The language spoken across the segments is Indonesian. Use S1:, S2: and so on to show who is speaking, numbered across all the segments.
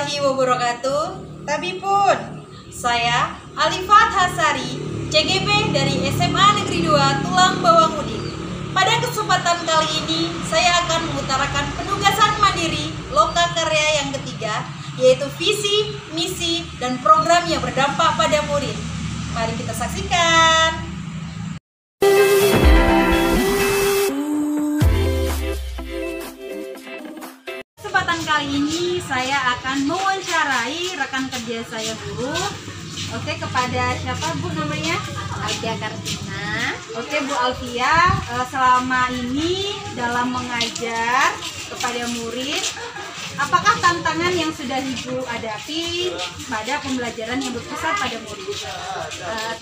S1: warahmatullahi wabarakatuh. Tapi pun, saya Alifat Hasari, CGP dari SMA Negeri 2 Tulang Bawang Udin. Pada kesempatan kali ini, saya akan mengutarakan penugasan mandiri Lokakarya yang ketiga, yaitu visi, misi, dan program yang berdampak pada murid. Mari kita saksikan. Kesempatan kali ini saya akan mewawancarai rekan kerja saya guru. Oke, kepada siapa Bu namanya?
S2: Alfia Kartina.
S1: Oke Bu Alfia, selama ini dalam mengajar kepada murid, apakah tantangan yang sudah Ibu hadapi pada pembelajaran yang berpusat pada murid?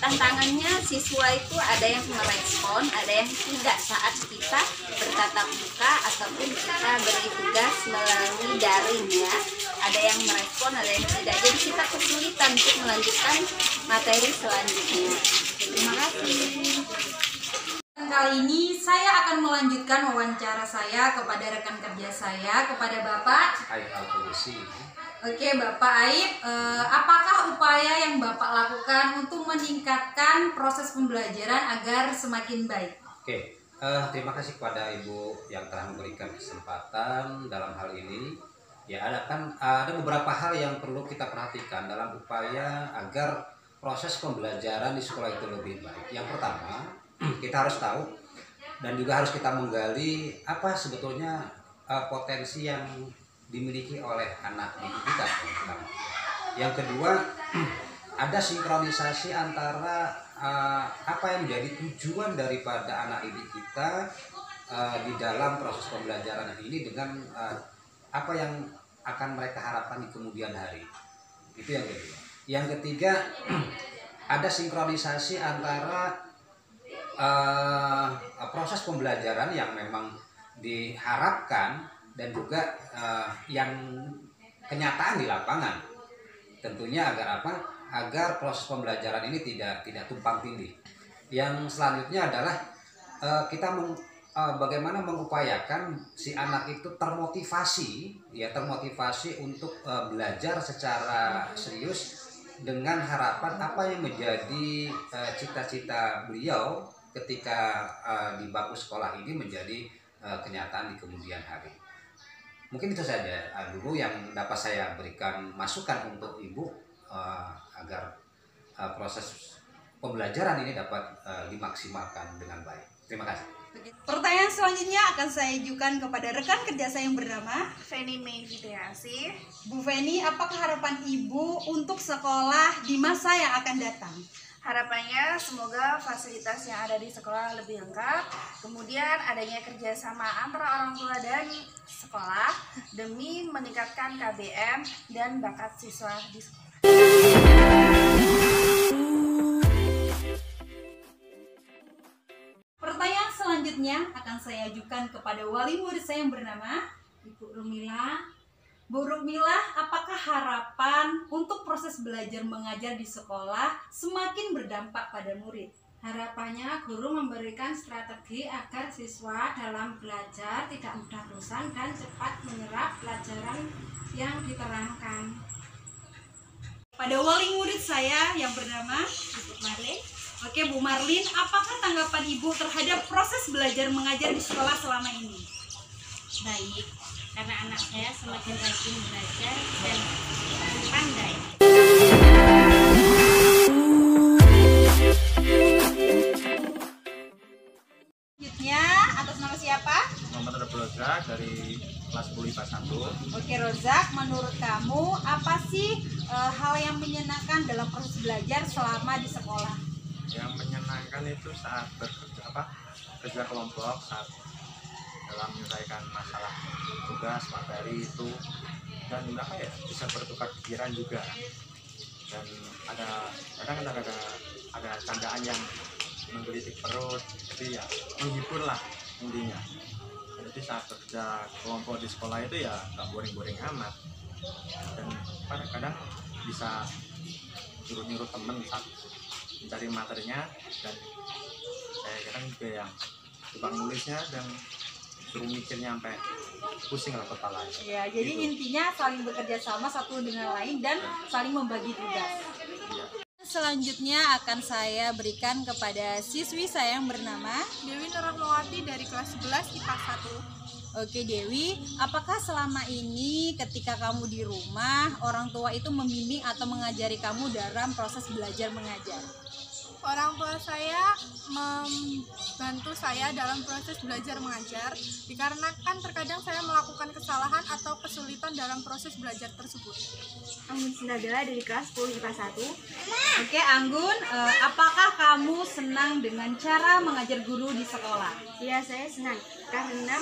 S2: Tantangannya siswa itu ada yang merespon, ada yang tidak saat kita bertatap muka ataupun kita beri tugas melalui daring ya. Ada yang merespon, ada yang tidak. Jadi kita kesulitan untuk melanjutkan materi selanjutnya.
S1: Terima kasih. Kali ini saya akan melanjutkan wawancara saya kepada rekan kerja saya, kepada Bapak
S3: Aib Al-Fulusi.
S1: Oke, Bapak Aib, apakah upaya yang Bapak lakukan untuk meningkatkan proses pembelajaran agar semakin baik?
S3: Oke, terima kasih kepada Ibu yang telah memberikan kesempatan dalam hal ini. Ya, ada beberapa hal yang perlu kita perhatikan dalam upaya agar proses pembelajaran di sekolah itu lebih baik. Yang pertama, kita harus tahu dan juga harus kita menggali apa sebetulnya potensi yang dimiliki oleh anak didik kita. Yang kedua, ada sinkronisasi antara apa yang menjadi tujuan daripada anak didik kita di dalam proses pembelajaran ini dengan apa yang akan mereka harapkan di kemudian hari. Itu yang kedua. Yang ketiga, ada sinkronisasi antara proses pembelajaran yang memang diharapkan dan juga yang kenyataan di lapangan. Tentunya agar apa? Agar proses pembelajaran ini tidak tumpang tindih. Yang selanjutnya adalah kita bagaimana mengupayakan si anak itu termotivasi untuk belajar secara serius dengan harapan apa yang menjadi cita-cita beliau ketika di bangku sekolah ini menjadi kenyataan di kemudian hari. Mungkin itu saja dulu yang dapat saya berikan masukan untuk Ibu agar proses pembelajaran ini dapat dimaksimalkan dengan baik. Terima kasih.
S1: Pertanyaan selanjutnya akan saya ajukan kepada rekan kerja saya yang bernama
S4: Feni Mei Fitriasi.
S1: Bu Feni. Apakah harapan Ibu untuk sekolah di masa yang akan datang?
S4: Harapannya semoga fasilitas yang ada di sekolah lebih lengkap, kemudian adanya kerjasama antara orang tua dan sekolah demi meningkatkan KBM dan bakat siswa di sekolah.
S1: Pertanyaan selanjutnya akan saya ajukan kepada wali murid saya yang bernama Ibu Rumila. Bu Rumila, apakah harapan untuk proses belajar mengajar di sekolah semakin berdampak pada murid?
S5: Harapannya guru memberikan strategi agar siswa dalam belajar tidak mudah bosan dan cepat menyerap pelajaran yang diterangkan.
S1: Pada wali murid saya yang bernama
S5: Ibu Marlin.
S1: Oke Bu Marlin, apakah tanggapan Ibu terhadap proses belajar mengajar di sekolah selama ini?
S5: Baik, karena anak saya semakin rajin belajar dan pandai.
S1: Selanjutnya, atas nama siapa?
S6: Muhammad Rozak dari kelas 10 IPA 1.
S1: Oke Rozak, menurut kamu apa sih hal yang menyenangkan dalam proses belajar selama di sekolah?
S6: Yang menyenangkan itu saat kerja kelompok, saat dalam menyelesaikan masalah tugas materi itu, dan bisa bertukar pikiran juga, dan kadang ada candaan yang menggelitik perut, jadi ya menghibur lah intinya. Jadi saat kerja kelompok di sekolah itu ya nggak boring-boring amat, dan kadang-kadang bisa nyuruh temen saat mencari materinya, dan saya kadang juga yang tukang nulisnya dan suruh mikirnya sampai pusing lah kepala.
S1: Ya, jadi
S6: Gitu.
S1: intinya saling bekerja sama satu dengan lain dan saling membagi tugas.
S6: Iya.
S1: Selanjutnya akan saya berikan kepada siswi saya yang bernama
S7: Dewi Nurahmawati dari kelas 11 IPA 1.
S1: Oke Dewi, apakah selama ini ketika kamu di rumah orang tua itu membimbing atau mengajari kamu dalam proses belajar mengajar?
S7: Orang tua saya membantu saya dalam proses belajar mengajar dikarenakan terkadang saya melakukan kesalahan atau kesulitan dalam proses belajar tersebut.
S8: Anggun Sindadela dari kelas 10 IPA 1.
S1: Oke Anggun, apakah kamu senang dengan cara mengajar guru di sekolah?
S8: Ya, saya senang karena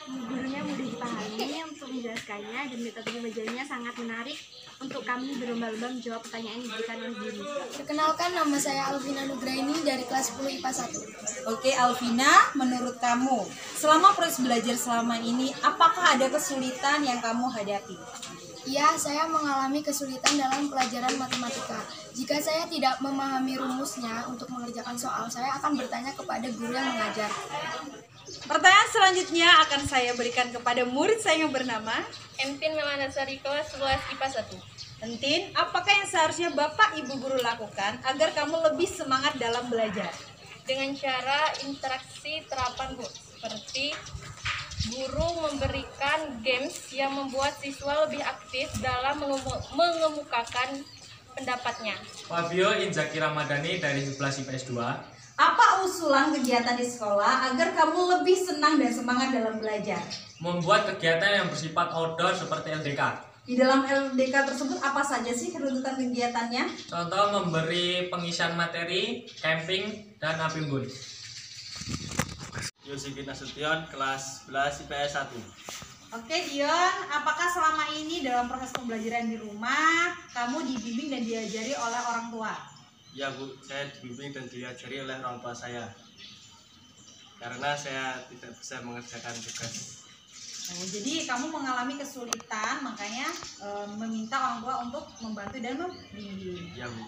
S8: gurunya mudah dipahami untuk menjelaskannya dan metode pengajarannya sangat menarik untuk kami berlomba-lomba menjawab pertanyaan yang diberikan oleh guru.
S9: Perkenalkan, nama saya Alvina Nugraini dari kelas 10 IPA 1.
S1: Oke Alvina, menurut kamu selama proses belajar selama ini apakah ada kesulitan yang kamu hadapi?
S9: Ya, saya mengalami kesulitan dalam pelajaran matematika. Jika saya tidak memahami rumusnya untuk mengerjakan soal, saya akan bertanya kepada guru yang mengajar.
S1: Pertanyaan selanjutnya akan saya berikan kepada murid saya yang bernama
S10: Entin Melanasari kelas 11 IPA 1.
S1: Entin, apakah yang seharusnya Bapak Ibu guru lakukan agar kamu lebih semangat dalam belajar?
S10: Dengan cara interaksi terapan Bu, seperti guru memberikan games yang membuat siswa lebih aktif dalam mengemukakan pendapatnya.
S11: Fabio Inzaki Ramadhani dari 11 IPS 2.
S1: Apa usulan kegiatan di sekolah agar kamu lebih senang dan semangat dalam belajar?
S11: Membuat kegiatan yang bersifat outdoor seperti LDK.
S1: Di dalam LDK tersebut apa saja sih runtutan kegiatannya?
S11: Contoh memberi pengisian materi, camping, dan api unggun.
S12: Yosifin Nasution, kelas 11 IPS 1.
S1: Oke Dion, apakah selama ini dalam proses pembelajaran di rumah kamu dibimbing dan diajari oleh orang tua?
S12: Ya Bu, saya dibimbing dan diajari oleh orang tua saya karena saya tidak bisa mengerjakan tugas.
S1: Jadi kamu mengalami kesulitan, makanya meminta orang tua untuk membantu dan membimbing.
S12: Ya Bu.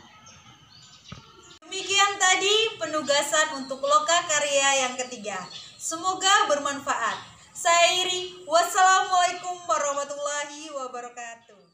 S1: Demikian tadi penugasan untuk loka karya yang ketiga. Semoga bermanfaat. Saya Iri, wassalamualaikum warahmatullahi wabarakatuh.